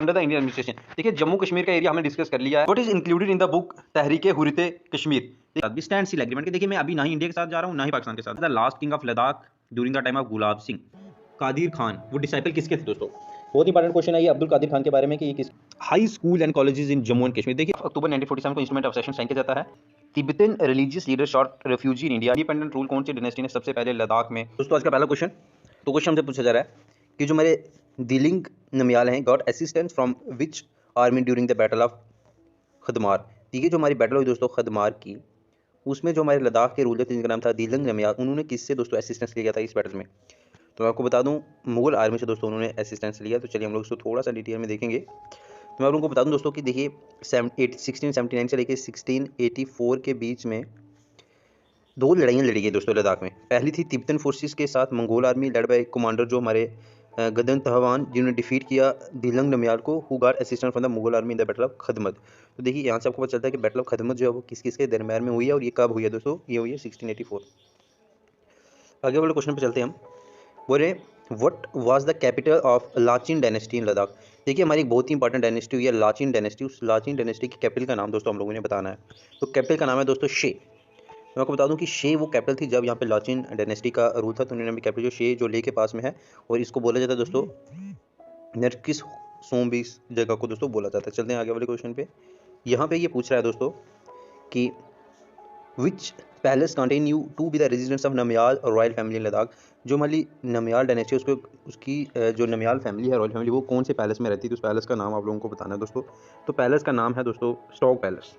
Under the Indian administration. देखिए जम्मू कश्मीर का area हमने डिस्कस कर लिया है। What is included in the book Tehreek-e Hurriyat Kashmir. अभी स्टैंड सील एग्रीमेंट के देखिए मैं अभी ना ही इंडिया के साथ जा रहा हूँ ना ही पाकिस्तान के साथ। The last king of Ladakh during the time of Gulab Singh Qadir Khan, वो डिसाइपल किसके थे दोस्तों? बहुत इंपॉर्टेंट क्वेश्चन है ये अब्दुल कादिर खान के बारे में कि ये किस high school and colleges in Jammu and Kashmir. देखिए अक्टूबर 1947 को इंस्ट्रूमेंट ऑफ सेशन साइन किया जाता है। Tibetan religious leader short refugee in India. Independent rule कौन सी डायनेस्टी ने सबसे पहले लद्दाख में? दोस्तों आज का पहला क्वेश्चन, तो क्वेश्चन हमसे पूछा जा रहा है कि जो हमारे दिलिंग नमियाल हैं got assistance from which army during the battle of Khadmar. ठीक है, जो हमारी बैटल हुई दोस्तों खदमार की, उसमें जो हमारे लद्दाख के रूलर थे जिनका नाम था दिलिंग नमियाल, उन्होंने किससे दोस्तों असिस्टेंस लिया था इस बैटल में? तो मैं आपको बता दूं मुगल आर्मी से दोस्तों उन्होंने असिस्टेंस लिया। तो चलिए हम लोग इसको थोड़ा सा डिटेल में देखेंगे। तो मैं आप लोगों को बता दूं दोस्तों कि देखिए 1679 से लेकर 1684 के बीच में दो लड़ाइयाँ लड़ी गई दोस्तों लद्दाख में। पहली थी तिब्बतन फोर्सेस के साथ Mongol army led by commander जो हमारे गदन तहवान, जिन्होंने डिफीट किया दिलंग नमियाल को, who got assistance from the Mughal army in the battle of Khadmat. तो देखिए यहाँ से आपको पता चलता है कि बैटल ऑफ खदमत जो है वो किस किस के दरम्यान में हुई है और ये कब हुई है दोस्तों? ये हुई है 1684। आगे वाले क्वेश्चन पे चलते हैं हम। बोले what was the capital of Lachin dynasty in Ladakh. देखिए हमारी एक बहुत ही इंपॉर्टेंट डायनेस्टी हुई है लाचिन डायनेस्टी। उस लाचिन डायनेस्टी की कैपिटल का नाम दोस्तों हम लोगों ने बताना है। तो कैपिटल का नाम है दोस्तों शे। मैं आपको बता दूं कि शे वो कैपिटल थी जब यहाँ पे लाचिन डायनेस्टी का रूल था। तो उन्होंने भी कैपिटल जो शे जो ले के पास में है, और इसको बोला जाता है दोस्तों नरकिस सोम इस जगह को दोस्तों बोला जाता है। चलते हैं आगे वाले क्वेश्चन पे। यहाँ पे ये पूछ रहा है दोस्तों कि which palace continue to be the residence of Namgyal royal family in Ladakh. जो हमारी नमियाल डायनेस्टी उसको उसकी जो नमियाल फैमिली है रॉयल फैमिली, वो कौन से पैलेस में रहती है? तो उस पैलेस का नाम आप लोगों को बताना है दोस्तों। तो पैलेस का नाम है दोस्तों स्टॉक पैलेस।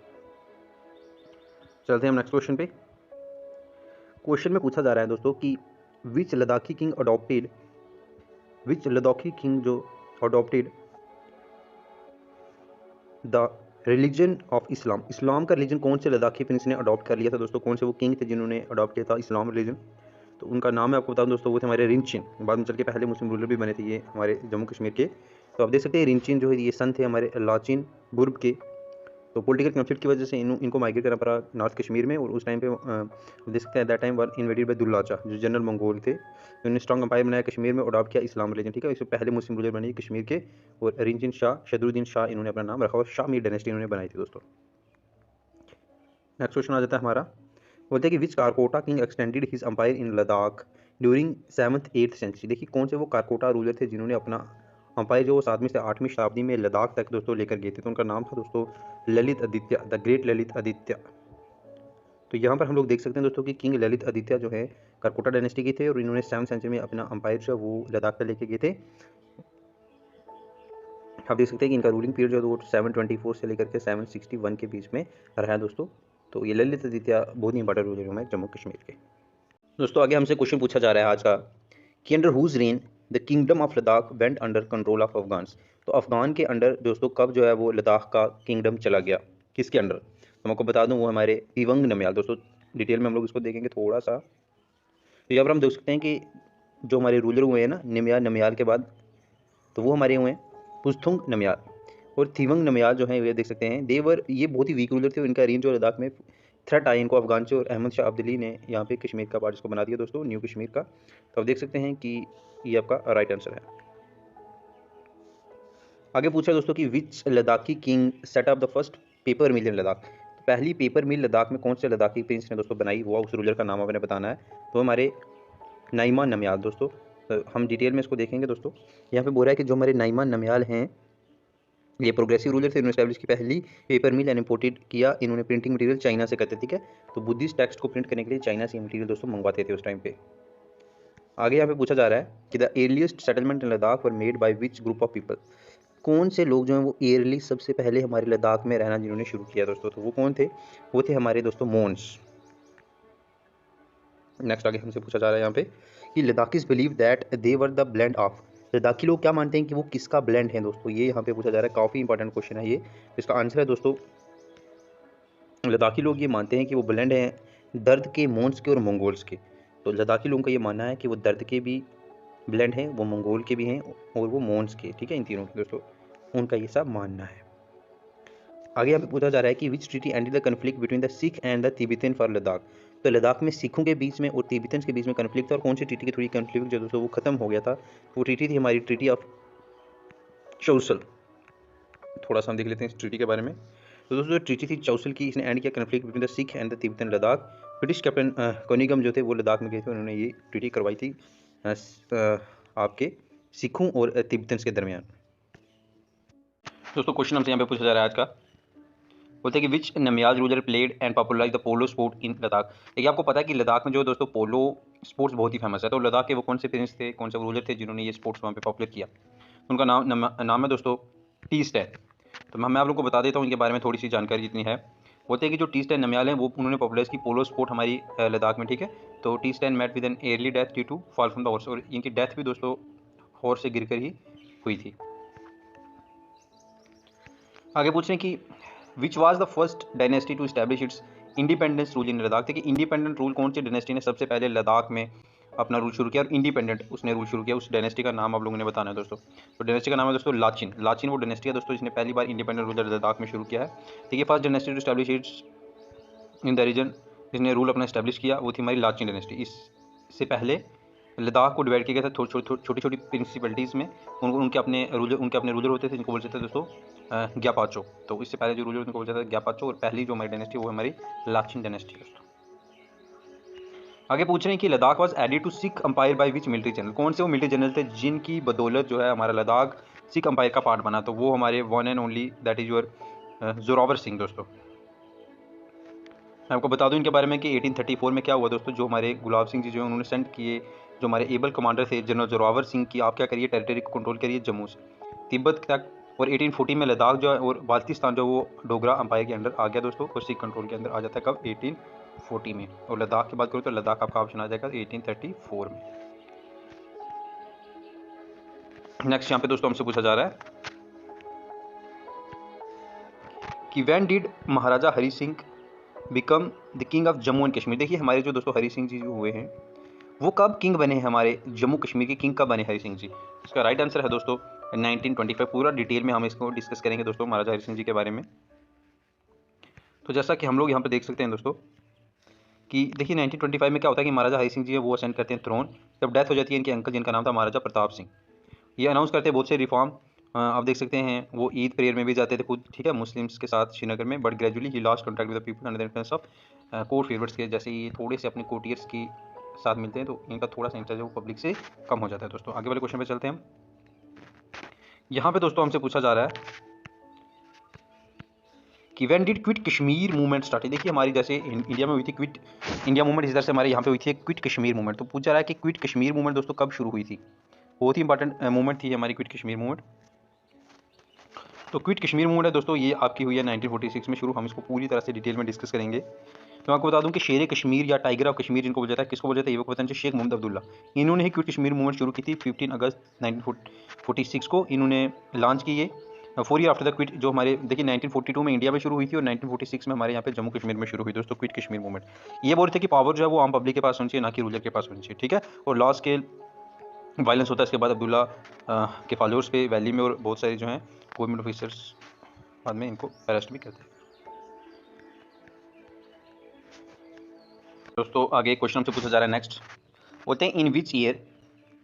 चलते हैं हम नेक्स्ट क्वेश्चन पे। क्वेश्चन में पूछा जा रहा है दोस्तों कि विच लद्दाखी किंग जो adopted the religion of Islam. इस्लाम का रिलीजन कौन से लद्दाखी प्रिंस ने अडॉप्ट कर लिया था दोस्तों? कौन से वो किंग थे जिन्होंने अडॉप्ट किया था इस्लाम रिलीजन? तो उनका नाम मैं आपको बताऊं दोस्तों, वो थे हमारे रिंचिन। बाद में चल के पहले मुस्लिम रूलर भी बने थे ये हमारे जम्मू कश्मीर के। तो आप देख सकते हैं रिंचिन जो है ये सन थे हमारे लाचिन बुर्ग के। तो पॉलिटिकल कॉन्फ्लिक्ट की वजह से इनको माइग्रेट करना पड़ा नॉर्थ कश्मीर में। और उस टाइम पे देख सकते हैं that time were invaded by Dulucha जो जनरल मंगोल थे। उन्होंने स्ट्रॉन्ग एम्पायर बनाया कश्मीर में, अडॉप्ट किया इस्लाम रिलीजन। ठीक है, इससे पहले मुस्लिम रूलर बने कश्मीर के। और रिंचिन शाह शदरुद्दीन शाह इन्होंने अपना नाम रखा और शाह मीर डायनेस्टी इन्होंने बनाई थी दोस्तों। नेक्स्ट क्वेश्चन आ जाता है हमारा। बोलते हैं कि which Karkota king extended his empire in Ladakh during 7th-8th century. देखिए कौन से वो कारकोटा रूलर थे जिन्होंने अपना अंपायर जो 7वीं से 8वीं शताब्दी में लद्दाख तक दोस्तों लेकर गए थे? तो उनका नाम था दोस्तों ललित आदित्य, द ग्रेट ललित आदित्य। तो यहाँ पर हम लोग देख सकते हैं दोस्तों कि किंग ललित आदित्य जो है कारकोटा डायनेस्टी के थे और इन्होंने 7th सेंचुरी में अपना अंपायर जो वो लद्दाख तक लेके गए थे। आप देख सकते हैं कि इनका रूलिंग पीरियड जो है वो 724 से लेकर के 761 के बीच में रहा है दोस्तों। तो ये ललित आदित्य बहुत ही इंपॉर्टेंट रूलर है जम्मू कश्मीर के। दोस्तों आगे हमसे क्वेश्चन पूछा जा रहा है आज का कि under whose reign the kingdom of Ladakh went under control of Afghans. तो अफगान के अंडर दोस्तों कब जो है वो लद्दाख का किंगडम चला गया, किसके अंडर? तो मैं आपको बता दूं वो हमारे तिवंग नमियाल। दोस्तों डिटेल में हम लोग इसको देखेंगे थोड़ा सा। तो यहाँ पर हम देख सकते हैं कि जो हमारे रूलर हुए हैं ना नमियाल के बाद, तो वो हमारे हुए हैं पुस्तुंग नमियाल और थिवंग नमियाल जो है ये देख सकते हैं देवर। ये बहुत ही वीक रूलर थे, इनका रेंज और लद्दाख में थ्रेट आया इनको अफगान से। और अहमद शाह अब्दली ने यहाँ पे कश्मीर का पार्ट इसको बना दिया दोस्तों, न्यू कश्मीर का। तो आप देख सकते हैं कि ये आपका राइट आंसर है। आगे पूछा दोस्तों कि which Ladakhi king set up the first paper mill in Ladakh. तो पहली पेपर मिल लद्दाख में कौन से लद्दाखी प्रिंस ने दोस्तों बनाई, वो उस रूलर का नाम आपने बताना है। तो हमारे नाइमा नमियाल दोस्तों। हम डिटेल में इसको देखेंगे दोस्तों। यहाँ पे बोल रहा है कि जो हमारे नाइमा नमियाल हैं ये प्रोग्रेसिव रूलर थे, इन्होंने एस्टैब्लिश की पहली पेपर मिल एंड इंपोर्टेड किया। इन्होंने प्रिंटिंग मटेरियल चाइना से करते, ठीक है। तो बुद्धिस्ट टेक्स्ट को प्रिंट करने के लिए चाइना से मटेरियल दोस्तों मंगवाते थे उस टाइम पे। आगे यहाँ पे पूछा जा रहा है कि the earliest settlement in Ladakh were made by which group of people. कौन से लोग जो हैं वो एयरली सबसे पहले हमारे लद्दाख में रहना जिन्होंने शुरू किया दोस्तों? तो वो कौन थे? वो थे हमारे दोस्तों मोन्स। नेक्स्ट आगे हमसे पूछा जा रहा है यहाँ पे कि Ladakhis believe that they were the blend of. Ladakhi लोग क्या मानते हैं कि वो किसका ब्लेंड है दोस्तों? ये यहाँ पे पूछा जा रहा है, काफ़ी इंपॉर्टेंट क्वेश्चन है ये। इसका आंसर है दोस्तों लद्दाखी लोग ये मानते हैं कि वो ब्लेंड हैं दर्द के, मोन्स के और मंगोल्स के। तो लद्दाखी लोगों का ये मानना है कि वो दर्द के भी ब्लेंड हैं, वो मंगोल के भी हैं और वो मोन्स के, ठीक है, इन तीनों के दोस्तों उनका ये सब मानना है। आगे यहाँ पे पूछा जा रहा है कि which treaty ended the conflict between the Sikh and the Tibetan for Ladakh. तो लद्दाख में सिखों के बीच में और तिब्बतन के बीच में कन्फ्लिक्ट था, और कौन सी ट्रीटी के थ्रू कन्फ्लिक्ट जो दोस्तों वो खत्म हो गया था? वो ट्रीटी थी हमारी ट्रीटी ऑफ चौसल। थोड़ा सा हम देख लेते हैं इस ट्रीटी के बारे में। तो दोस्तों जो ट्रीटी थी चौसल की, इसने एंड किया conflict between the Sikh and the Tibetan Ladakh. British captain Cunningham जो थे वो लद्दाख में गए थे, उन्होंने ये ट्रीटी करवाई थी आपके सिखों और तिब्बतन्स के दरमियान। दोस्तों क्वेश्चन हमसे यहाँ पे पूछा जा रहा है आज का, बोलते हैं कि which Namgyal ruler played and popularise the polo sport in Ladakh. देखिए आपको पता है कि लद्दाख में जो दोस्तों पोलो स्पोर्ट्स बहुत ही फेमस है, तो लद्दाख के वो कौन से प्रिंस थे, कौन से रूलर थे जिन्होंने ये स्पोर्ट्स वहाँ पे पॉपुलर किया। उनका नाम है दोस्तों टी स्टैन। तो मैं आप लोगों को बता देता हूँ इनके बारे में थोड़ी सी जानकारी जितनी है। बोलते हैं कि जो टी स्टैन नमयाल हैं वो उन्होंने पॉपुलराइज की पोलो स्पोर्ट हमारी लद्दाख में, ठीक है। तो टी स्टैन met with an early death due to fall from the horse, और इनकी डेथ भी दोस्तों हॉर्स से गिरकर ही हुई थी। आगे पूछ रहे हैं कि which was the first dynasty to establish its independence rule in Ladakh. देखिए इंडिपेंडेंट रूल कौन सी डायनेस्टी ने सबसे पहले लद्दाख में अपना रूल शुरू किया और इंडिपेंडेंट उसने रूल शुरू किया, उस डायनेस्टी का नाम आप लोगों ने बताना है दोस्तों। तो डायनेस्टी का नाम है दोस्तों लाचिन। लाचिन वो डायनेस्टी है दोस्तों जिसने पहली बार इंडिपेंडेंट रूल लद्दाख में शुरू किया है। देखिए first dynasty to establish its in the region, जिसने रूल अपना एस्टैब्लिश किया वो थी हमारी लाचिन डायनेस्टी। इससे पहले लद्दाख को डिवाइड किया गया था छोटी छोटी प्रिंसिपलिटीज़ में। उनके अपने रूलर होते थे जिनको बोलते थे दोस्तों ग्यापाचो। तो इससे पहले जो रूलर उनको बोलते थे ग्यापाचो, और पहली जो हमारी डायनेस्टी वो हमारी लाचिन डायनेस्टी है दोस्तों। आगे पूछ रहे हैं कि Ladakh was added to Sikh empire by which military general. कौन से वो मिलिट्री जनरल थे जिनकी बदौलत जो है हमारा लद्दाख सिख अंपायर का पार्ट बना। तो वो हमारे one and only that is your Zorawar Singh दोस्तों। मैं आपको बता दूं इनके बारे में कि 1834 में क्या हुआ दोस्तों, जो हमारे गुलाब सिंह जी जो उन्होंने सेंड किए, जो हमारे एबल कमांडर थे जनरल जोरावर सिंह की, आप क्या करिए टेरिटरी को कंट्रोल करिए जम्मू से तिब्बत तक। और 1840 में लद्दाख जो है और बाल्टिस्तान जो वो डोगरा अंपायर के अंडर आ गया दोस्तों, और सिख कंट्रोल के अंदर आ जाता है कब 1840 में। और लद्दाख की बात करूँ तो लद्दाख आपका ऑप्शन आ जाएगा 1834 में। नेक्स्ट यहाँ पे दोस्तों हमसे पूछा जा रहा है कि when did Maharaja Hari Singh became the king of Jammu and Kashmir. देखिए हमारे जो दोस्तों हरि सिंह जी जो हुए हैं वो कब किंग बने हैं, हमारे जम्मू कश्मीर के किंग कब बने हरि सिंह जी। इसका राइट आंसर है दोस्तों 1925। पूरा डिटेल में हम इसको डिस्कस करेंगे दोस्तों महाराजा हरि सिंह जी के बारे में। तो जैसा कि हम लोग यहाँ पे देख सकते हैं दोस्तों कि देखिए 1925 में क्या होता है कि महाराजा हरि सिंह जी है वो असेंड करते हैं थ्रोन, जब डेथ हो जाती है इनके अंकल जिनका नाम था महाराजा प्रताप सिंह। ये अनाउंस करते हैं बहुत से रिफॉर्म, आप देख सकते हैं वो ईद प्रेयर में भी जाते थे खुद, ठीक है, मुस्लिम्स के साथ श्रीनगर में। But gradually he lost contact with the people under the influence of court favours के। जैसे ये थोड़े से अपने कोर्टियर्स की साथ मिलते हैं तो इनका थोड़ा सा इंटरेस्ट वो पब्लिक से कम हो जाता है दोस्तों। आगे वाले क्वेश्चन पे चलते हैं हम। यहाँ पे दोस्तों हमसे पूछा जा रहा है कि when did quit Kashmir movement start. देखिए हमारी जैसे इंडिया में हुई थी क्विट इंडिया मूवमेंट, इस तरह से हमारे यहाँ पे हुई थी क्विट कश्मीर मूवमेंट। तो पूछा रहा है कि क्विट कश्मीर मूवमेंट दोस्तों कब शुरू हुई थी। बहुत ही इंपॉर्टेंट मूवमेंट थी हमारी क्विट कश्मीर मूवमेंट। तो क्विट कश्मीर मूवमेंट है दोस्तों ये आपकी हुई है 1946 में शुरू। हम इसको पूरी तरह से डिटेल में डिस्कस करेंगे। तो आपको बता दूं कि शेर कश्मीर या टाइगर ऑफ कश्मीर जिनको बोला जाता है, किसको बोला जाता है, ये पता नहीं, शेख मोहम्मद अब्दुल्ला, इन्होंने ही क्विट कश्मीर मूवमेंट शुरू की थी 15 अगस्त 1946 को इन्होंने लॉन्च की ये 4 ईयर आफ्टर द क्विट। जो हमारे देखिए 1942 में इंडिया में शुरू हुई थी और 1946 में हमारे यहाँ पे जम्मू कश्मीर में शुरू हुई दोस्तों क्विट कश्मीर मूवमेंट। ये बोल रहे थे कि पावर जो है वो आम पब्लिक के पास होनी चाहिए, ना कि रूलर के पास होनी चाहिए, ठीक है। और लॉ स्केल वायलेंस होता है। इसके बाद अब्दुल्ला के फॉलोअर्स पे वैली में और बहुत सारे जो हैं गवर्नमेंट ऑफिसर्स बाद में इनको अरेस्ट भी करते हैं दोस्तों। आगे क्वेश्चन हमसे पूछा जा रहा है नेक्स्ट, बोलते हैं in which year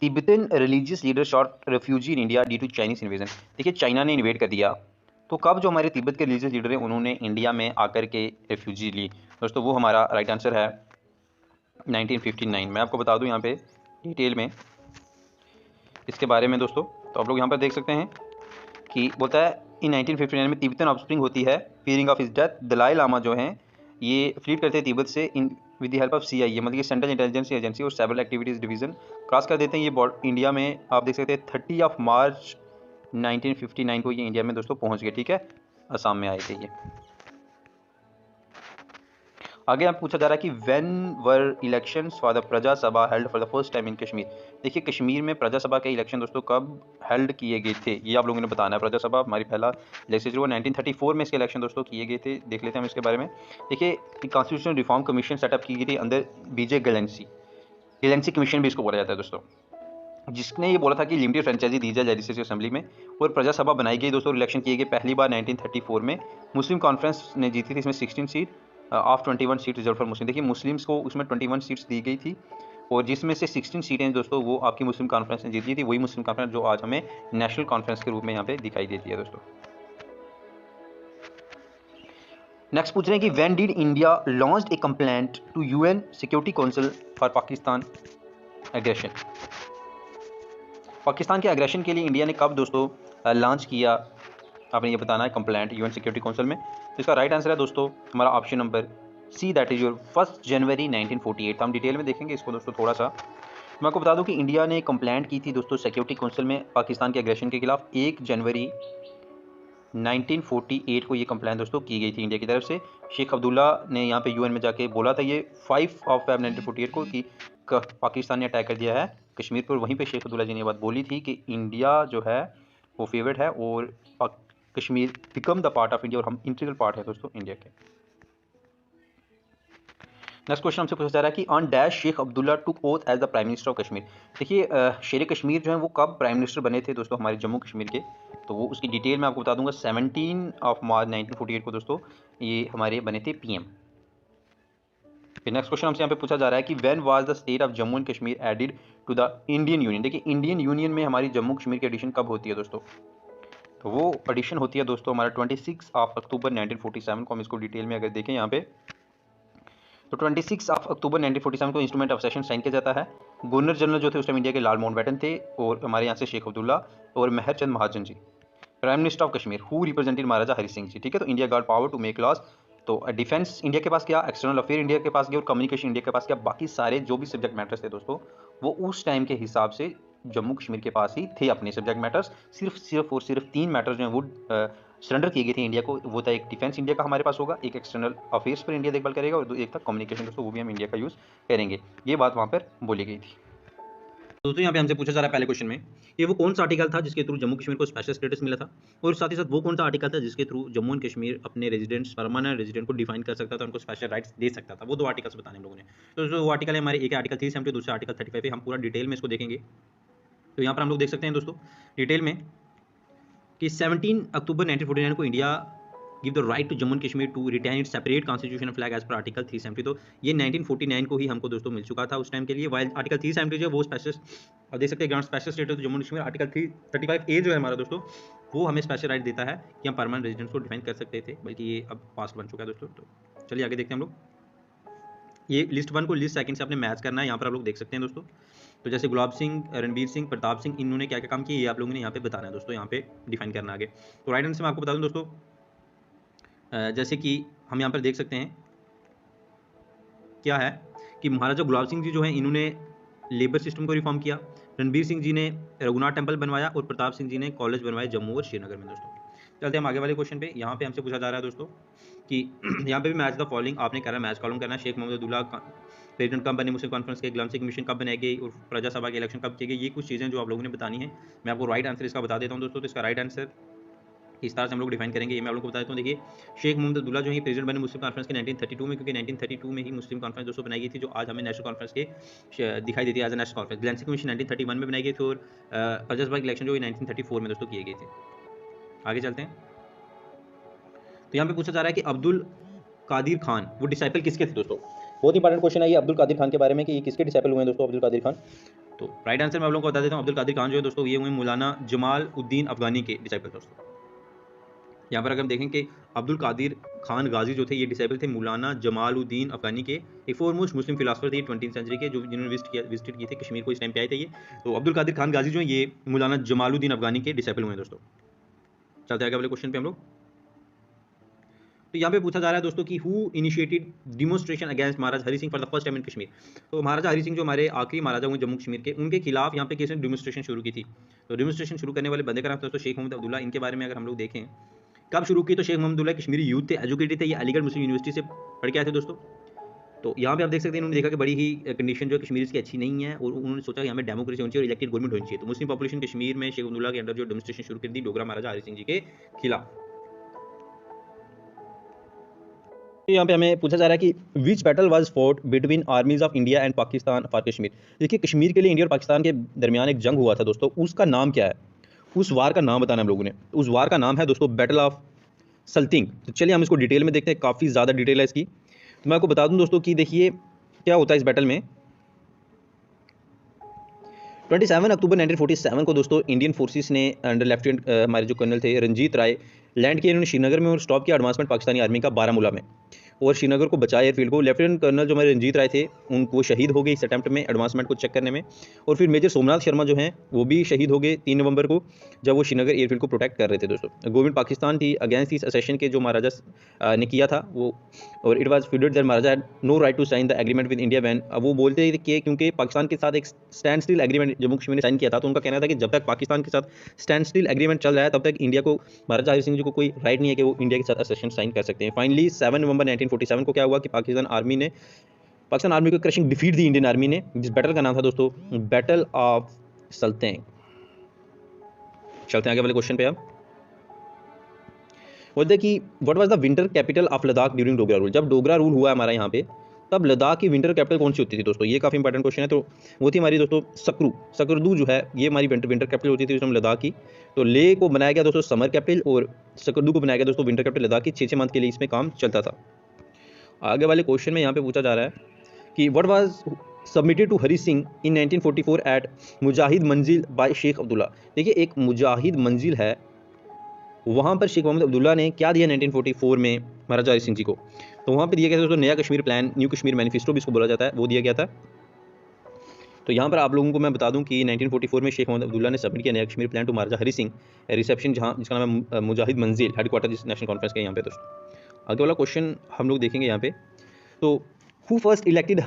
Tibetan religious leader sought refugee in India due to Chinese invasion. देखिए चाइना ने इन्वेड कर दिया, तो कब जो हमारे तिब्बत के रिलीजियस लीडर हैं उन्होंने इंडिया में आकर के रेफ्यूजी ली दोस्तों, वो हमारा राइट आंसर है 1959। मैं आपको बता दूं यहाँ पे डिटेल में इसके बारे में दोस्तों। तो आप लोग यहाँ पर देख सकते हैं कि बोलता है इन 1959 में तिब्बतन ऑफस्प्रिंग होती है fearing of his death. Dalai Lama जो हैं ये फ्लीट करते हैं तिब्बत से in with the help of CIA, मतलब कि सेंट्रल इंटेलिजेंस एजेंसी, और सेवरल एक्टिविटीज़ डिवीजन क्रॉस कर देते हैं ये इंडिया में। आप देख सकते हैं 30 मार्च 1959 को ये इंडिया में दोस्तों पहुंच गए, ठीक है, असम में आए थे ये। आगे आप पूछा जा रहा है कि when were elections for the प्रजा सभा held for the first time in Kashmir. देखिए कश्मीर में प्रजा सभा के इलेक्शन दोस्तों कब हेल्ड किए गए थे ये आप लोगों ने बताना है। प्रजा सभा हमारी पहला लेजिस्लेचर वो 1934 में इसके इलेक्शन दोस्तों किए गए थे। देख लेते हैं हम इसके बारे में। देखिए कॉन्स्टिट्यूशनल रिफॉर्म कमीशन सेटअप की गई थी अंदर BJ गैलेंसी कमीशन भी इसको बोला जाता है दोस्तों, जिसने ये बोला था कि लिमिटेड फ्रेंचाइजी दी जाए लेजिस्लेटिव असेंबली में। और प्रजा सभा बनाई गई दोस्तों, इलेक्शन किए गए पहली बार 1934 में। मुस्लिम कॉन्फ्रेंस ने जीती थी इसमें 16 seat of 21 seat reserve for Muslim. देखिए मुस्लिम्स को उसमें 21 सीट्स दी गई थी और जिसमें से 16 सीटें दोस्तों वो आपकी मुस्लिम कॉन्फ्रेंस ने जीती थी। वही मुस्लिम कॉन्फ्रेंस जो आज हमें नेशनल कॉन्फ्रेंस के रूप में यहाँ पे दिखाई देती है दोस्तों। नेक्स्ट पूछ रहे हैं कि when did India launched a complaint to UN security council for Pakistan aggression. Pakistan के एग्रेशन के लिए इंडिया ने कब दोस्तों लॉन्च किया, आपने ये बताना है कंप्लेंट यूएन सिक्योरिटी काउंसिल में। तो इसका राइट आंसर है दोस्तों हमारा option number C, that is your 1 January 1948। हम डिटेल में देखेंगे इसको दोस्तों थोड़ा सा। मैं आपको बता दूं कि इंडिया ने कंप्लेंट की थी दोस्तों सिक्योरिटी काउंसिल में पाकिस्तान के एग्रेशन के खिलाफ 1 जनवरी 1948 को ये कंप्लेंट दोस्तों की गई थी इंडिया की तरफ से। शेख अब्दुल्ला ने यहाँ पे यूएन में जाके बोला था ये 5 Feb 1948 को कि पाकिस्तान ने अटैक कर दिया है कश्मीर पर। वहीं पे शेख अब्दुल्ला जी ने बात बोली थी कि इंडिया जो है वो फेवरेट है और Kashmir become the part of India, और हम इंटीग्रल पार्ट है दोस्तों इंडिया के। नेक्स्ट क्वेश्चन हमसे पूछा जा रहा है कि on dash Sheikh Abdullah took oath as the prime minister of Kashmir. देखिए शेर कश्मीर जो है वो कब प्राइम मिनिस्टर बने थे दोस्तों हमारे जम्मू कश्मीर के, तो वो उसकी डिटेल मैं आपको बता दूंगा। 17 मार्च 1948 को दोस्तों ये हमारे बने थे पीएम। फिर नेक्स्ट क्वेश्चन हमसे यहाँ पे पूछा जा रहा है कि when was the state of Jammu and Kashmir एडिड टू द इंडियन यूनियन। देखिए इंडियन यूनियन में हमारी जम्मू कश्मीर की एडिशन कब होती है दोस्तों, तो वो एडिशन होती है दोस्तों हमारा 26 अक्टूबर 1947 को। हम इसको डिटेल में अगर देखें यहाँ पे, तो 26 अक्टूबर 1947 को इंस्ट्रूमेंट ऑफ सेशन साइन किया जाता है। गवर्नर जनरल जो थे उस टाइम इंडिया के लाल माउंटबेटन थे, और हमारे यहाँ से शेख अब्दुल्ला और Mehr Chand Mahajan ji. Prime minister of Kashmir who represented Maharaja Hari Singh ji. ठीक है, तो India got power to make laws. तो डिफेंस इंडिया के पास क्या, एक्सटर्नल अफेयर इंडिया के पास गया, और कम्युनिकेशन इंडिया के पास क्या, बाकी सारे जो भी सब्जेक्ट मैटर्स थे दोस्तों वो उस टाइम के हिसाब से जम्मू कश्मीर के पास ही थे अपने सब्जेक्ट मैटर्स। सिर्फ 3 मैटर्स जो हैं वो सरेंडर किए गए थे इंडिया को। वो था एक डिफेंस इंडिया का हमारे पास होगा, एक एक्सटर्नल अफेयर्स पर इंडिया देखभाल करेगा, और एक था कम्युनिकेशन दोस्तों वो भी हम इंडिया का यूज़ करेंगे। ये बात वहाँ पर बोली गई थी। दोस्तों यहाँ पे हमसे पूछा जा रहा है पहले क्वेश्चन में कि वो कौन सा आर्टिकल था जिसके थ्रू जम्मू कश्मीर को स्पेशल स्टेटस मिला था, और साथ ही साथ वो कौन सा आर्टिकल था जिसके थ्रू जम्मू एंड कश्मीर अपने रेजिडेंट्स परमानेंट रेजिडेंट को डिफाइन कर सकता था, उनको स्पेशल राइट्स दे सकता था। वो 2 आर्टिकल्स बताने हम लोगों ने। तो जो वो आर्टिकल है हमारे, एक आर्टिकल 370, दूसरा आर्टिकल 35 है। हम पूरा डिटेल में इसको देखेंगे। तो यहाँ पर हम लोग देख सकते हैं दोस्तों डिटेल में कि 17 अक्टूबर 1949 को India give the right to Jammu and Kashmir to retain its separate constitution flag as per article 370। तो ये 1949 को ही हमको दोस्तों मिल चुका था उस टाइम के लिए। वाइल आर्टिकल 370 जो है वो स्पेशल, और देख सकते हैं grant special status Jammu and Kashmir. Article 335A जो है हमारा दोस्तों वो हमें स्पेशल राइट देता है कि हम परमानेंट रेजिडेंट्स को डिफाइन कर सकते थे, बल्कि ये अब पास्ट बन चुका है दोस्तों। तो चलिए आगे देखते हैं हम लोग। ये लिस्ट 1 को लिस्ट 2 से आपने मैच करना है, यहाँ पर आप लोग देख सकते हैं दोस्तों। तो जैसे गुलाब सिंह, रणबीर सिंह, प्रताप सिंह, इन्होंने क्या क्या काम किया ये आप लोगों ने यहाँ पे बताना है दोस्तों, यहाँ पे डिफाइन करना आगे। तो राइट आंसर मैं आपको बता दूं दोस्तों, जैसे कि हम यहाँ पर देख सकते हैं क्या है कि महाराजा गुलाब सिंह जी जो हैं इन्होंने लेबर सिस्टम को रिफॉर्म किया, रणबीर सिंह जी ने रघुनाथ टेम्पल बनवाया, और प्रताप सिंह जी ने कॉलेज बनवाए जम्मू और श्रीनगर में दोस्तों। चलते हैं हम आगे वाले क्वेश्चन पे। यहाँ पे हमसे पूछा जा रहा है दोस्तों कि यहाँ पे भी मैच द फॉलोइंग आपने करा मैच कॉलम करना है। शेख मोहम्मद अब्दुल्ला प्रेसिडेंट कब बने मुस्लिम कॉन्फ्रेंस के, ग्लमसी कमीशन कब बनाई गई, और प्रजा सभा के इलेक्शन कब किए गए, ये कुछ चीज़ें जो आप लोगों ने बतानी है। मैं आपको राइट आंसर इसका बता देता हूँ दोस्तों। तो इसका राइट आंसर इस तरह से हम लोग डिफाइन करेंगे, ये मैं आप लोगों को बता देता हूँ। देखिए शेख मोहम्मद अब्दुल्ला जो है प्रेसिडेंट बने मुस्लिम कॉन्फ्रेंस के 1932 में, क्योंकि 1932 में ही मुस्लिम कॉन्फ्रेंस दोस्तों बनाई गई थी, जो आज हमें नेशनल कॉन्फ्रेंस के दिखाई देती है as a National Conference. Glancy commission 1931 में बनाई गई थी, और प्रजा सभा के इलेक्शन जो 1934 में दोस्तों किए गए थे। आगे चलते हैं। तो यहाँ पे पूछा जा रहा है कि अब्दुल कादिर खान वो डिसाइपल किसके थे दोस्तों। बहुत इंपॉर्टेंट क्वेश्चन है ये अब्दुल कादिर खान के बारे में कि ये किसके डिसाइपल हुए हैं दोस्तों अब्दुल कादिर खान। तो राइट आंसर मैं आप लोगों को बता देता हूँ। अब्दुल कादिर खान जो है दोस्तों ये हुए मौलाना जमाल उद्दीन अफगानी के डिसाइपल दोस्तों। यहाँ पर अगर हम देखें कि अब्दुल कादिर खान गाजी जो थे ये डिसाइपल थे मौलाना जमाल उद्दीन अफगानी के, एक फोरमोस्ट मुस्लिम फिलासफर थे 20वीं सेंचुरी के, जो जिन्होंने विजिट किए थे कश्मीर को, इस टाइम पे आए थे ये। तो अब्दुल कादिर खान गाजी जो है ये मौलाना जमालुद्दीन अफगानी के डिसाइपल हुए हैं दोस्तों। चलते हैं आगे वाले क्वेश्चन पे हम लोग। तो यहाँ पे पूछा जा रहा है दोस्तों कि who initiated demonstration against Maharaj Hari Singh for the first time in Kashmir. तो महाराजा हरि सिंह जो हमारे आखिरी महाराजा हुए जम्मू कश्मीर के, उनके खिलाफ यहाँ पे किसने डिमोन्स्ट्रेशन शुरू की थी। तो डिमोन्स्ट्रेशन शुरू करने वाले बंदे का नाम दोस्तों शेख मोहम्मद अब्दुल्ला। इनके बारे में अगर हम लोग देखें कब शुरू की, तो शेख मोहम्मद अब्दुल्ला कश्मीरी यूथ थे, एजुकेटेड थे, ये अलीगढ़ मुस्लिम यूनिवर्सिटी से पढ़ के आए थे दोस्तों। तो यहाँ पे आप देख सकते हैं इन्होंने देखा कि बड़ी ही कंडीशन जो कश्मीर की अच्छी नहीं है, और उन्होंने सोचा कि हमें डेमोक्रेसी होनी चाहिए और इलेक्टेड गवर्नमेंट होनी चाहिए। तो मुस्लिम पॉपुलेशन कश्मीर में शेख अब्दुल्ला के अंडर जो डेमोन्स्ट्रेशन शुरू कर दी डोगरा महाराजा हरि सिंह जी के खिलाफ। यहाँ पे हमें पूछा जा रहा है कि विच battle was fought between आर्मीज of India and Pakistan for Kashmir. देखिए कश्मीर के लिए इंडिया और पाकिस्तान के दरमियान एक जंग हुआ था दोस्तों, उसका नाम क्या है, उस वार का नाम बताना हम लोगों ने। उस वार का नाम है दोस्तों बैटल ऑफ सल्तिंग। तो चलिए हम इसको डिटेल में देखते हैं, काफ़ी ज़्यादा डिटेल है इसकी। तो मैं आपको बता दूं दोस्तों कि देखिए क्या होता है इस बैटल में। 27 अक्टूबर 1947 को दोस्तों इंडियन फोर्सेस ने अंडर लेफ्टिनेंट हमारे जो कर्नल थे रंजीत राय लैंड किए इन्होंने श्रीनगर में और स्टॉप किया एडवांसमेंट पाकिस्तानी आर्मी का बारामूला में और श्रीनगर को बचाया एयरफील्ड को। लेफ्टिनेंट कर्नल जो हमारे रंजीत राय थे उनको शहीद हो गए इस अटैम्प्ट में एडवांसमेंट को चेक करने में। और फिर मेजर सोमनाथ शर्मा जो हैं वो भी शहीद हो गए 3 नवंबर को जब वो श्रीनगर एयरफील्ड को प्रोटेक्ट कर रहे थे दोस्तों। गवर्नमेंट पाकिस्तान थी अगेंस्ट इस असेशन के जो महाराजा ने किया था वो, और it was felt that Maharaja had no right to sign the agreement with India when, अब वो बोलते थे कि क्योंकि पाकिस्तान के साथ एक stand still agreement Jammu Kashmir ने साइन किया था तो उनका कहना था कि जब तक पाकिस्तान के साथ स्टैंड स्टिल एग्रीमेंट चल रहा है तब तक इंडिया को, महाराजा हरि सिंह जी को कोई राइट नहीं है कि वो इंडिया के साथ असेशन साइन कर सकते हैं। फाइनली 7 नवंबर 1947 को क्या हुआ कि पाकिस्तान आर्मी को क्रशिंग डिफीट दी इंडियन आर्मी ने, जिस बैटल का नाम था दोस्तों बैटल ऑफ सल्तेंग। चलते हैं आगे वाले क्वेश्चन पे। अब बोलते हैं कि what was the winter capital of Ladakh during Dogra rule, जब डोगरा रूल हुआ हमारा यहाँ पे तब लद्दाख की विंटर कैपिटल कौन सी होती थी दोस्तों, ये काफ़ी इंपॉर्टेंट क्वेश्चन है। तो वो थी हमारी दोस्तों सकरदू जो है ये हमारी विंटर कैपिटल होती थी लद्दाख की। तो ले को बनाया गया दोस्तों समर कैपिटल और सकरदू को बनाया गया दोस्तों विंटर कैपिटल लद्दाख की। 6 मंथ के लिए इसमें काम चलता था। आगे वाले क्वेश्चन में यहाँ पे पूछा जा रहा है कि what was submitted to Hari Singh in 1944 at Mujahid Manzil by Sheikh Abdullah. देखिए एक मुजाहिद मंजिल है वहाँ पर शेख मोहम्मद अब्दुल्ला ने क्या दिया 1944 में महाराजा हरि सिंह जी को, तो वहाँ पे दिया गया था दोस्तों नया Kashmir plan, new Kashmir manifesto भी इसको बोला जाता है, वो दिया गया था। तो यहाँ पर आप लोगों को मैं बता दूं कि 1944 में शेख मोहम्मद अब्दुल्ला ने सबमिट किया नया Kashmir plan to Maharaja Hari Singh, reception जहाँ जिसका नाम है मुजाहिद मंजिल, हेडक्वार्टर जिस नेशनल कॉन्फ्रेंस के यहाँ पे दोस्तों। आगे वाला क्वेश्चन हम लोग देखेंगे यहाँ पे। तो who first elected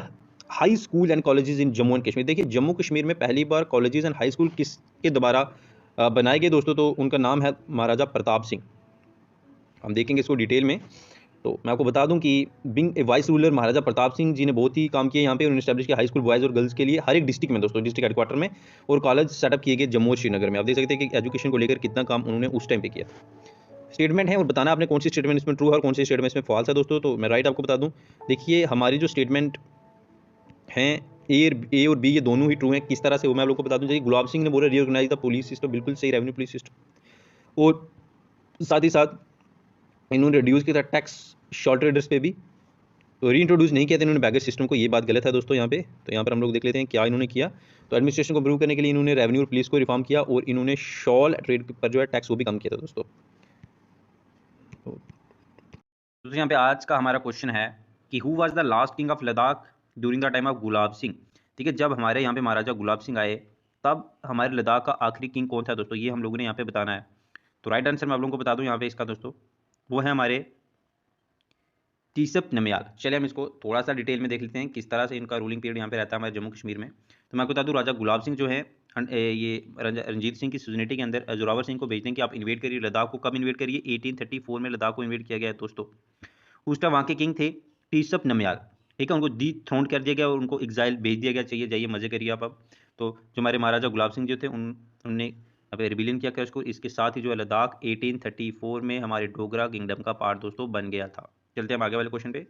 high school and colleges in Jammu and Kashmir, देखिए जम्मू कश्मीर में पहली बार कॉलेजेस एंड हाई स्कूल किसके द्वारा बनाए गए दोस्तों, तो उनका नाम है महाराजा प्रताप सिंह। हम देखेंगे इसको डिटेल में। तो मैं आपको बता दूं कि बिंग ए वाइस रूलर महाराजा प्रताप सिंह जी ने बहुत ही काम किया यहाँ पे। उन्होंने स्टैब्लिश किया हाई स्कूल बॉयज़ और गर्ल्स के लिए हर एक डिस्ट्रिक्ट में दोस्तों, डिस्ट्रिक्ट हेडक्वार्टर में, और कॉलेज सेटअप किए गए जम्मू और श्रीनगर में। आप देख सकते हैं कि एजुकेशन को लेकर कितना काम उन्होंने उस टाइम पे किया। स्टेटमेंट है और बताना आपने कौन सी स्टेटमेंट इसमें ट्रू है और कौन सी स्टेटमेंट इसमें फॉल्स है दोस्तों। तो मैं राइट आपको बता दूँ, देखिए हमारी जो स्टेटमेंट हैं ए और बी ये दोनों ही ट्रू हैं। किस तरह से वो मैं आप लोगों को बता दूं। जैसे गुलाब सिंह ने बोला रीऑर्गेनाइज द पुलिस सिस्टम, बिल्कुल सही, रेवेन्यू पुलिस सिस्टम, और साथ ही साथ इन्होंने रिड्यूस किया था टैक्स शॉर्ट ट्रेडर्स पे भी, तो री इंट्रोड्यूस नहीं किया था इन्होंने बैगेज सिस्टम को, ये बात गलत है दोस्तों यहाँ पे। तो यहाँ पर हम लोग देख लेते हैं क्या इन्होंने किया। तो एडमिनिस्ट्रेशन को इम्प्रूव करने के लिए इन्होंने रेवेन्यू और पुलिस को रिफॉर्म किया और इन्होंने शॉल ट्रेड पर जो है टैक्स वो भी कम किया था दोस्तों। तो यहाँ पे आज का हमारा क्वेश्चन है कि who was the last king of Ladakh during the time of Gulab Singh. ठीक है, जब हमारे यहाँ पे महाराजा गुलाब सिंह आए तब हमारे लद्दाख का आखिरी किंग कौन था दोस्तों, ये हम लोगों ने यहाँ पे बताना है। तो राइट आंसर मैं आप लोगों को बता दूं यहाँ पे इसका दोस्तों, वो है हमारे टीसप नमयाल। चलिए हम इसको थोड़ा सा डिटेल में देख लेते हैं किस तरह से इनका रूलिंग पीरियड यहाँ पे रहता है हमारे जम्मू कश्मीर में। तो मैं आपको बता दूं राजा गुलाब सिंह जो है ये रंजीत सिंह की सुजनिटी के अंदर जोरावर सिंह को भेजते हैं कि आप इन्वेट करिए लद्दाख को। कब इन्वेट करिए, 1834 में लद्दाख को इन्वेट किया गया है दोस्तों। उस टाइम वहाँ के किंग थे टीसप नमयाल। ठीक है, उनको डी थ्रोन कर दिया गया और उनको एग्जाइल भेज दिया गया, चाहिए जाइए मजे करिए आप। अब तो जो हमारे महाराजा गुलाब सिंह जो थे उन्होंने अब रिबिलियन किया उसको, इसके साथ ही जो है लद्दाख 1834 में हमारे डोगरा किंगडम का पार्ट दोस्तों बन गया था। चलते हैं हम आगे वाले क्वेश्चन पे।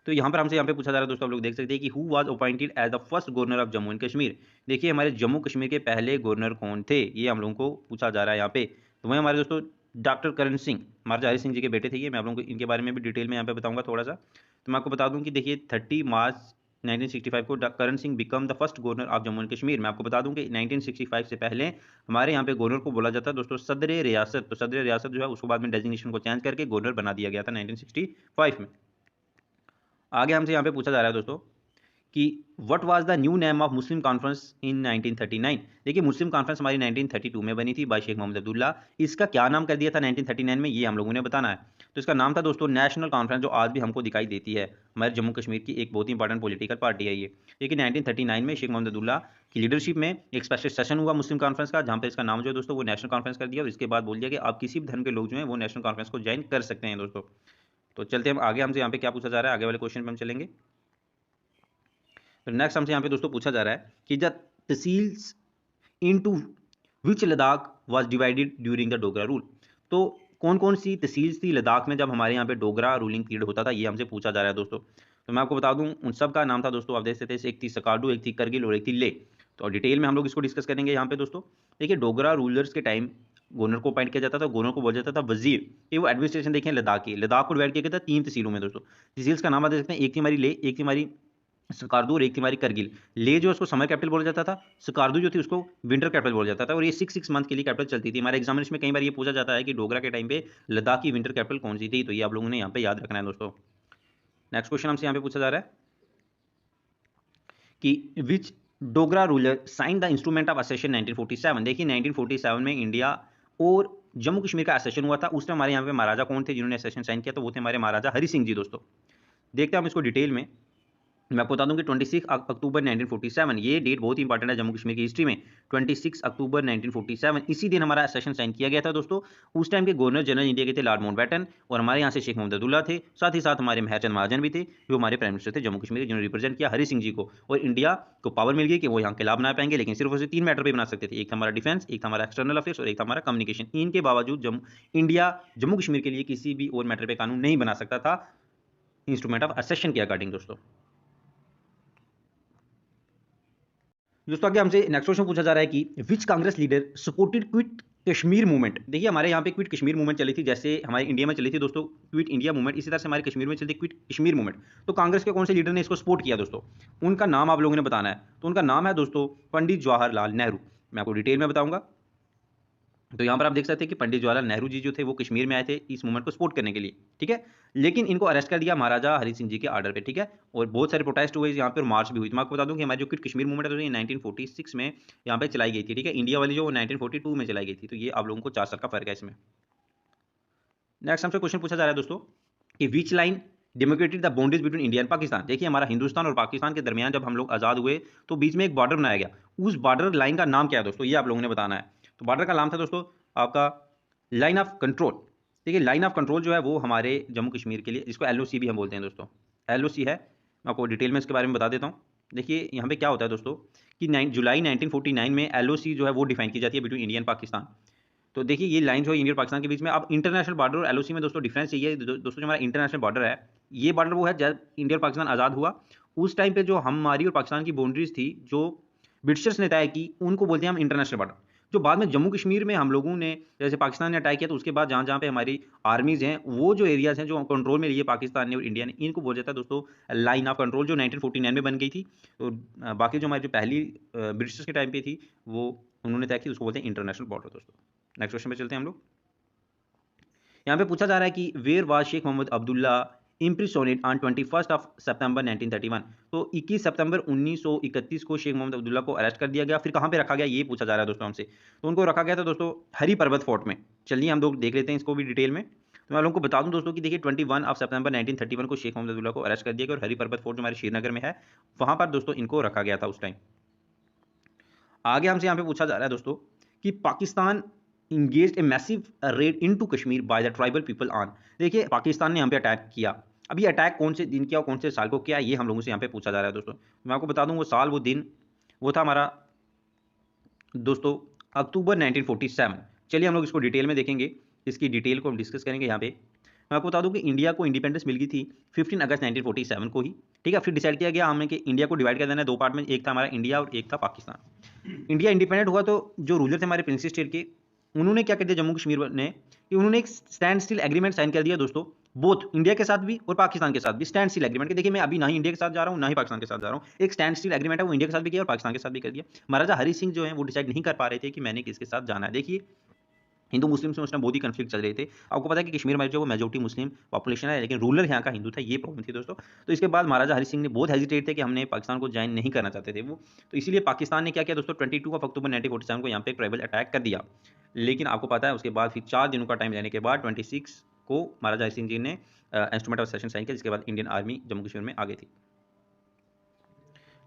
तो यहाँ पर हमसे यहाँ पे पूछा जा रहा है दोस्तों, आप लोग देख सकते हैं कि who was appointed as the first governor of Jammu and Kashmir. देखिए हमारे जम्मू कश्मीर के पहले गवर्नर कौन थे, ये हम लोगों को पूछा जा रहा है यहाँ पे। तो वही हमारे दोस्तों डॉक्टर करण सिंह, महाराजा हरि सिंह जी के बेटे थे ये। मैं आप लोगों को इनके बारे में भी डिटेल में यहाँ पे बताऊंगा थोड़ा सा। तो मैं आपको बता दूं कि देखिए 30 मार्च 1965 को Karan Singh became the first governor of Jammu and Kashmir. मैं आपको बता दूं कि 1965 से पहले हमारे यहाँ पे गवर्नर को बोला जाता है दोस्तों सदर रियासत। तो सदर रियासत जो है उसको बाद में डेजिग्नेशन को चेंज करके गवर्नर बना दिया गया था 1965 में। आगे हमसे यहाँ पे पूछा जा रहा है दोस्तों कि what was the new name of Muslim conference in 1939। देखिए मुस्लिम कॉन्फ्रेंस हमारी 1932 में बनी थी बाय शेख मोहम्मद अब्दुल्ला। इसका क्या नाम कर दिया था 1939 में, ये हम लोगों ने बताना है। तो इसका नाम था दोस्तों नेशनल कॉन्फ्रेंस, जो आज भी हमको दिखाई देती है। हमारे जम्मू कश्मीर की एक बहुत ही इंपॉर्टेंट पॉलिटिकल पार्टी है ये। लेकिन 1939 में शेख मोहम्मद अब्दुल्ला की लीडरशिप में एक स्पेशल सेशन हुआ मुस्लिम कॉन्फ्रेंस का, जहाँ पर इसका नाम जो है दोस्तों वो नेशनल कॉन्फ्रेंस कर दिया। और इसके बाद बोल दिया कि आप किसी भी धर्म के लोग जो हैं वो नेशनल कॉन्फ्रेंस को ज्वाइन कर सकते हैं दोस्तों। तो चलते हम आगे, हमसे यहाँ पे क्या पूछा जा रहा है, आगे वाले क्वेश्चन पे हम चलेंगे। तो नेक्स्ट हमसे यहाँ पे दोस्तों पूछा जा रहा है कि the tehsils into which Ladakh was divided during the Dogra rule. तो कौन कौन सी तहसील्स थी लद्दाख में जब हमारे यहाँ पे डोगरा रूलिंग पीरियड होता था, ये हमसे पूछा जा रहा है दोस्तों। तो मैं आपको बता दूं उन सब का नाम था दोस्तों, आप देख सकते हैं, एक थी सकाडू, एक थी करगिल और एक थी ले। तो डिटेल में हम लोग इसको डिस्कस करेंगे यहाँ पे दोस्तों। देखिए डोगरा रूलर्स के टाइम गवर्नर को अपॉइंट किया जाता था, गवर्नर को बोला जाता था वजीर। ये वो एडमिनिस्ट्रेशन देखें लद्दाख की, लद्दाख को डिवाइड किया गया था 3 तहसीलों में दोस्तों। तहसील्स का नाम आप देख सकते हैं, एक थी हमारी ले, एक थी हमारी स्कार्दू और एक थी हमारी करगिल। ले जो उसको समर कैपिटल बोला जाता था, स्कार्दू जो थी उसको विंटर कैपिटल बोला जाता था, और ये 6 मंथ के लिए कैपिटल चलती थी। हमारे एग्जामिनेशन में कई बार ये पूछा जाता है कि डोगरा के टाइम पे लद्दाख की विंटर कैपिटल कौन सी थी, तो ये आप लोगों ने यहाँ पे याद रखना है दोस्तों। नेक्स्ट क्वेश्चन हमसे यहाँ पे पूछा जा रहा है कि which Dogra ruler sign the instrument of accession 1947। देखिए 1947 में इंडिया और जम्मू कश्मीर का असेशन हुआ था। उस टाइम हमारे यहाँ पे महाराजा कौन थे जिन्होंने असेशन साइन किया, तो वो थे हमारे महाराजा हरि सिंह जी दोस्तों। देखते हैं हम इसको डिटेल में। मैं आपको बता दूं कि 26 अक्टूबर 1947 ये डेट बहुत ही इंपॉर्टेंट है जम्मू कश्मीर की हिस्ट्री में। 26 अक्टूबर 1947 इसी दिन हमारा सेशन साइन किया गया था दोस्तों। उस टाइम के गवर्नर जनरल इंडिया के थे लॉर्ड माउंटबेटन, और हमारे यहाँ से शेख मोहम्मद अब्दुल्ला थे। साथ ही साथ हमारे मेहरचंद महाजन भी थे जो हमारे प्राइम मिनिस्टर थे जम्मू कश्मीर, जिन्होंने रिप्रेजेंट किया हरि सिंह जी को। और इंडिया को पावर मिल गई कि वो यहाँ के ला बना पाएंगे, लेकिन सिर्फ उसे 3 मैटर पर बना सकते थे। एक था हमारा डिफेंस, एक था हमारा एक्सटर्नल अफेयर्स, और एक था हमारा कम्युनिकेशन। इनके बावजूद इंडिया जम्मू कश्मीर के लिए किसी भी और मैटर पर कानून नहीं बना सकता था इंस्ट्रूमेंट ऑफ असेशन के अकॉर्डिंग दोस्तों। दोस्तों आगे हमसे नेक्स्ट क्वेश्चन पूछा जा रहा है कि which Congress leader supported quit Kashmir movement. देखिए हमारे यहाँ पे क्विट कश्मीर मूवमेंट चली थी, जैसे हमारे इंडिया में चली थी दोस्तों क्विट इंडिया मूवमेंट, इसी तरह से हमारे कश्मीर में चलती क्विट कश्मीर मूवमेंट। तो कांग्रेस के कौन से लीडर ने इसको सपोर्ट किया दोस्तों, उनका नाम आप लोगों ने बताना है। तो उनका नाम है दोस्तों पंडित जवाहरलाल नेहरू। मैं आपको डिटेल में बताऊंगा। तो यहाँ पर आप देख सकते हैं कि पंडित जवाहरलाल नेहरू जी जो थे वो कश्मीर में आए थे इस मूवमेंट को सपोर्ट करने के लिए, ठीक है। लेकिन इनको अरेस्ट कर दिया महाराजा हरि सिंह जी के आर्डर पे, ठीक है। और बहुत सारे प्रोटेस्ट हुए यहाँ पे और मार्च भी हुई। तो मैं आपको बता दूं कि हमारी जो क्विट कश्मीर मूवमेंट है तो ये 1946 में यहाँ पे चलाई गई थी, ठीक है। इंडिया वाली जो 1942 में चलाई गई थी। तो ये आप लोगों को 4 साल का फर्क है इसमें। नेक्स्ट हमसे क्वेश्चन पूछा जा रहा है दोस्तों कि which line demarcated the boundaries between India and Pakistan. देखिए हमारा हिंदुस्तान और पाकिस्तान के दरमियान जब हम लोग आज़ाद हुए तो बीच में एक बॉर्डर बनाया गया। उस बॉर्डर लाइन का नाम क्या है दोस्तों, ये आप लोगों ने बताना है। तो बॉर्डर का नाम था दोस्तों आपका लाइन ऑफ कंट्रोल। देखिए लाइन ऑफ कंट्रोल जो है वो हमारे जम्मू कश्मीर के लिए, जिसको LOC भी हम बोलते हैं दोस्तों, LOC है। मैं आपको डिटेल में इसके बारे में बता देता हूँ। देखिए यहाँ पे क्या होता है दोस्तों कि 9 जुलाई 1949 में LOC जो है वो डिफाइन की जाती है बिटवीन इंडिया एंड पाकिस्तान। तो देखिए ये लाइन जो है इंडिया और पाकिस्तान के बीच में। अब इंटरनेशनल बॉर्डर और LOC में दोस्तों डिफरेंस यही है दोस्तों, जो हमारा इंटरनेशनल बॉर्डर है ये बॉर्डर वो है जब इंडिया और पाकिस्तान आज़ाद हुआ उस टाइम पे जो हमारी और पाकिस्तान की बाउंड्रीज थी जो ब्रिटिशर्स ने तय की उनको बोलते हैं हम इंटरनेशनल बॉर्डर। जो बाद में जम्मू कश्मीर में हम लोगों ने जैसे पाकिस्तान ने अटैक किया तो उसके बाद जहाँ जहाँ पे हमारी आर्मीज हैं वो जो एरियाज हैं जो कंट्रोल में लिए पाकिस्तान ने और इंडिया ने, इनको बोला जाता है दोस्तों लाइन ऑफ कंट्रोल, जो 1949 में बन गई थी। तो बाकी जो हमारी जो पहली ब्रिटिशर्स के टाइम पे थी वो उन्होंने तय की, उसको बोलते हैं इंटरनेशनल बॉर्डर दोस्तों। नेक्स्ट क्वेश्चन पे चलते हैं हम लोग। यहाँ पे पूछा जा रहा है कि where was Sheikh Mohammad Abdullah imprisoned on 21 September 1931। तो 21 सितंबर 1931 को शेख मोहम्मद अब्दुल्ला को अरेस्ट कर दिया गया। फिर कहाँ पे रखा गया ये पूछा जा रहा है दोस्तों हमसे। तो उनको रखा गया था दोस्तों हरी पर्वत फोर्ट में। चलिए हम लोग देख लेते हैं इसको भी डिटेल में। तो मैं लोगों को बता दूं दोस्तों कि देखिए 21 सितंबर 1931 को शेख मोहम्मद अब्दुल्ला को अरेस्ट कर दिया गया और हरी पर्वत फोर्ट जो हमारे श्रीनगर में है वहाँ पर दोस्तों इनको रखा गया था उस टाइम। आगे हमसे यहाँ पे पूछा जा रहा है दोस्तों कि Pakistan engaged a massive red into Kashmir by the tribal people on. देखिए पाकिस्तान ने यहाँ पे अटैक किया। अब ये अटैक कौन से दिन किया और कौन से साल को किया ये हम लोगों से यहाँ पे पूछा जा रहा है दोस्तों। मैं आपको बता दूं वो साल वो दिन वो था हमारा दोस्तों अक्टूबर 1947। चलिए हम लोग इसको डिटेल में देखेंगे, इसकी डिटेल को हम डिस्कस करेंगे यहाँ पे। मैं आपको बता दूं कि इंडिया को इंडिपेंडेंस मिल गई थी 15 अगस्त 1947 को ही, ठीक है। फिर डिसाइड किया गया हमें कि इंडिया को डिवाइड कर देना है 2 पार्ट में, एक था हमारा इंडिया और एक था पाकिस्तान। इंडिया इंडिपेंडेंट हुआ तो जो रूलर थे हमारे प्रिंसेस स्टेट के उन्होंने क्या कर दिया जम्मू कश्मीर ने कि उन्होंने एक स्टैंड स्टिल एग्रीमेंट साइन कर दिया दोस्तों, बोथ इंडिया के साथ भी और पाकिस्तान के साथ भी स्टैंड स्टिल एग्रीमेंट के। देखिए मैं अभी ना ही इंडिया के साथ जा रहा हूँ ना ही पाकिस्तान के साथ जा रहा हूँ, एक स्टैंड स्टिल एग्रीमेंट है वो इंडिया के साथ भी किया और पाकिस्तान के साथ भी कर दिया। महाराजा हरि सिंह जो है वो डिसाइड नहीं कर पा रहे थे कि मैंने किसके साथ जाना है। देखिए हिंदू मुस्लिम से उस टाइम बहुत ही कन्फ्लिक्ट चल रहे थे। आपको पता है कि कश्मीर में जो वो मेजोरिटी मुस्लिम पॉपुलेशन है लेकिन रूलर यहाँ का हिंदू था, ये प्रॉब्लम थी दोस्तों। तो इसके बाद महाराजा हरि सिंह ने बहुत हेजिटेट थे कि हमने पाकिस्तान को ज्वाइन नहीं करना चाहते थे वो। तो इसीलिए पाकिस्तान ने क्या किया दोस्तों 22 अक्टूबर 1947 को यहाँ पे एक ट्राइबल अटैक कर दिया। लेकिन आपको पता है उसके बाद फिर 4 दिनों का टाइम लेने के बाद 26 को महाराजा हरि सिंह जी ने इंस्ट्रूमेंट ऑफ सेशन साइन किया, जिसके बाद इंडियन आर्मी जम्मू कश्मीर में आ गई थी।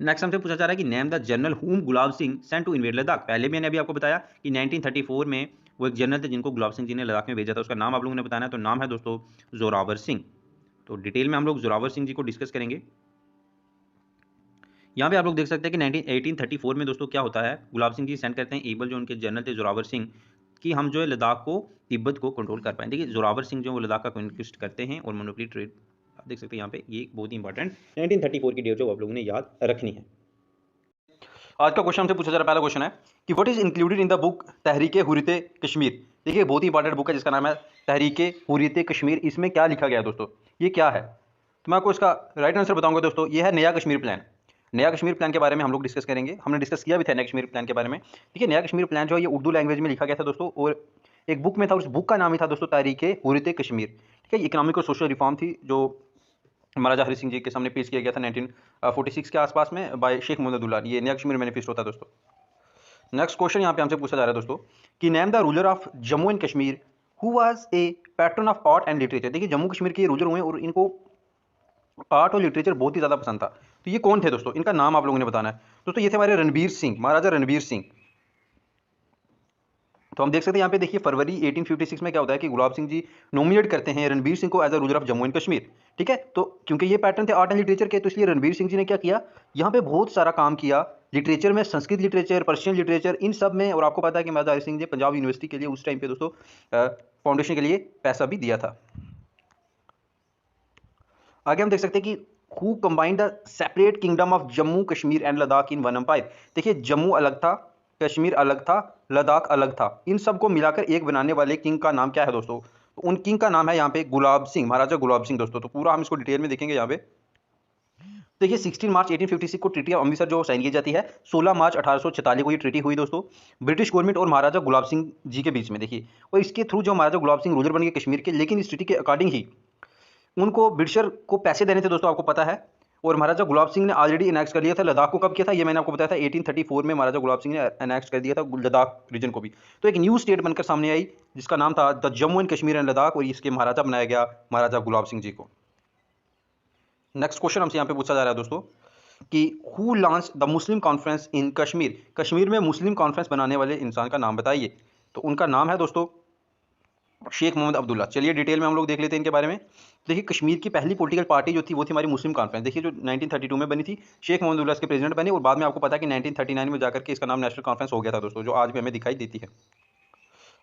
नेक्स्ट हमसे पूछा जा रहा है कि name the general whom Gulab Singh sent to invade Ladakh. पहले मैंने अभी आपको बताया कि 1934 में वो एक जनरल थे जिनको गुलाब सिंह जी ने लद्दाख में भेजा था, उसका नाम आप लोगों ने बताना है। तो नाम है दोस्तों जोरावर सिंह। तो डिटेल में हम लोग जोरावर सिंह जी को डिस्कस करेंगे। यहाँ पे आप लोग देख सकते हैं कि 1834 में दोस्तों क्या होता है, गुलाब सिंह जी सेंड करते हैं एबल जो उनके जनरल थे जोरावर सिंह कि हम जो है लद्दाख को तिब्बत को कंट्रोल कर पाएँ। देखिए जोरावर सिंह जो वो लद्दाख का कॉन्क्विस्ट करते हैं और मोनोपोली ट्रेड आप देख सकते हैं यहाँ पे, ये बहुत ही इंपॉर्टेंट 1934 की डेट जो आप लोगों ने याद रखनी है। आज का क्वेश्चन हमसे पूछा जा रहा है, पहला क्वेश्चन है कि what is included in the book Tehreek-e Hurriyat Kashmir. देखिए बहुत ही इंपॉर्टेंट बुक है जिसका नाम है तहरीके हुर्रियत कश्मीर। इसमें क्या लिखा गया है दोस्तों, ये क्या है? तो मैं आपको इसका राइट आंसर बताऊंगा दोस्तों, ये है नया कश्मीर प्लान। नया कश्मीर प्लान के बारे में हम लोग डिस्कस करेंगे, हमने डिस्कस किया भी था नया कश्मीर प्लान के बारे में। देखिए नया कश्मीर प्लान जो है ये उर्दू लैंग्वेज में लिखा गया था दोस्तों, और एक बुक में था, उस बुक का नाम ही था दोस्तों तारीख़ हुर्रियत कश्मीर। ठीक है, इकोनॉमिक और सोशल रिफॉर्म थी जो महाराजा हरि सिंह जी के सामने पेश किया गया था 1946 के आसपास में बाय शेख मोहम्मद अब्दुल्ला। ये नया कश्मीर मैनिफेस्टो था दोस्तों। नेक्स्ट क्वेश्चन यहाँ पे हमसे पूछा जा रहा है दोस्तों कि name the ruler of Jammu and Kashmir who was a pattern of art and literature. देखिए जम्मू कश्मीर के रूलर हुए और इनको आर्ट और लिटरेचर बहुत ही ज़्यादा पसंद था। तो ये कौन थे दोस्तों, इनका नाम आप लोगों ने बताना है दोस्तों। ये थे हमारे रणबीर सिंह, महाराजा रणबीर सिंह। तो हम देख सकते हैं यहाँ पे देखिए फरवरी 1856 में क्या होता है कि गुलाब सिंह जी नॉमिनेट करते हैं रणबीर सिंह को as a ruler of Jammu and Kashmir. ठीक है, तो क्योंकि ये पैटर्न थे आर्ट एंड लिटरेचर के, तो इसलिए रणबीर सिंह जी ने क्या किया, यहाँ पे बहुत सारा काम किया लिटरेचर में, संस्कृत लिटरेचर, पर्शियन लिटरेचर, इन सब में। और आपको पता है कि महाराजा हरि सिंह जी पंजाब यूनिवर्सिटी के लिए उस टाइम पे दोस्तों फाउंडेशन के लिए पैसा भी दिया था। आगे हम देख सकते हैं कि who combined the separate kingdom of Jammu Kashmir and Ladakh in one empire. देखिए जम्मू अलग था, कश्मीर अलग था, लद्दाख अलग था, इन सबको मिलाकर एक बनाने वाले किंग का नाम क्या है दोस्तों, तो उन किंग का नाम है यहाँ पे गुलाब सिंह, महाराजा गुलाब सिंह दोस्तों। तो पूरा हम इसको डिटेल में देखेंगे यहाँ पे। देखिए 16 मार्च 1856 को ट्रीटी ऑफ अमृतसर जो साइन की जाती है, 16 मार्च 1846 को ये ट्रीटी हुई दोस्तों, ब्रिटिश गवर्नमेंट और महाराजा गुलाब सिंह जी के बीच में। देखिए और इसके थ्रू जो महाराजा गुलाब सिंह रूलर बन गए कश्मीर के, लेकिन इस ट्रीटी के अकॉर्डिंग ही उनको ब्रिटिशर को पैसे देने थे दोस्तों, आपको पता है। और महाराजा गुलाब सिंह ने ऑलरेडी इनेक्ट कर लिया था लद्दाख को। कब किया था ये मैंने आपको बताया था, 1834 में महाराजा गुलाब सिंह ने इनेक्ट कर दिया था लद्दाख रीजन को भी। तो एक न्यू स्टेट बनकर सामने आई जिसका नाम था the Jammu and Kashmir and Ladakh, और इसके महाराजा बनाया गया महाराजा गुलाब सिंह जी को। नेक्स्ट क्वेश्चन हमसे यहाँ पे पूछा जा रहा है दोस्तों कि who launch the Muslim conference in Kashmir. Kashmir में मुस्लिम कॉन्फ्रेंस बनाने वाले इंसान का नाम बताइए। तो उनका नाम है दोस्तों शेख मोहम्मद अब्दुल्ला। चलिए डिटेल में हम लोग देख लेते हैं इनके बारे में। देखिए कश्मीर की पहली पॉलिटिकल पार्टी जो थी वो थी हमारी मुस्लिम कॉन्फ्रेंस। देखिए जो 1932 में बनी थी, शेख मोहम्मद अब्दुल्ला इसके प्रेसिडेंट बने, और बाद में आपको पता है कि 1939 में जाकर के इसका नाम नेशनल कॉन्फ्रेंस हो गया था दोस्तों, जो आज भी हमें दिखाई देती है।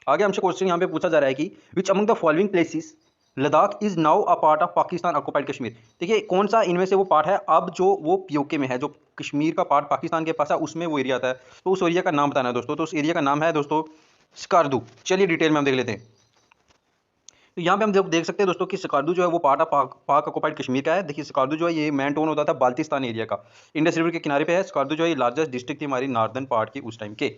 आगे हमसे क्वेश्चन यहाँ पे पूछा जा रहा है कि which among the following places Ladakh is now a part of Pakistan occupied Kashmir. देखिए कौन सा इनमें से वो पार्ट है अब जो वो पीओके में है, जो कश्मीर का पार्ट पाकिस्तान के पास है उसमें वो एरिया आता है। तो उस एरिया का नाम बताना है दोस्तों। तो उस एरिया का नाम है दोस्तों स्कार्दू। चलिए डिटेल में हम देख लेते हैं। तो यहाँ पे हम जब देख सकते हैं दोस्तों कि स्कार्दू जो है वो पार्ट ऑफ पाक ऑक्युपाइड कश्मीर का है। देखिए स्कार्दू जो है ये मेन टाउन होता था बाल्टिस्तान एरिया का, इंडस रिवर के किनारे पे है। स्कार्दू जो है ये लार्जेस्ट डिस्ट्रिक्ट थी हमारी नॉर्दर्न पार्ट की उस टाइम के।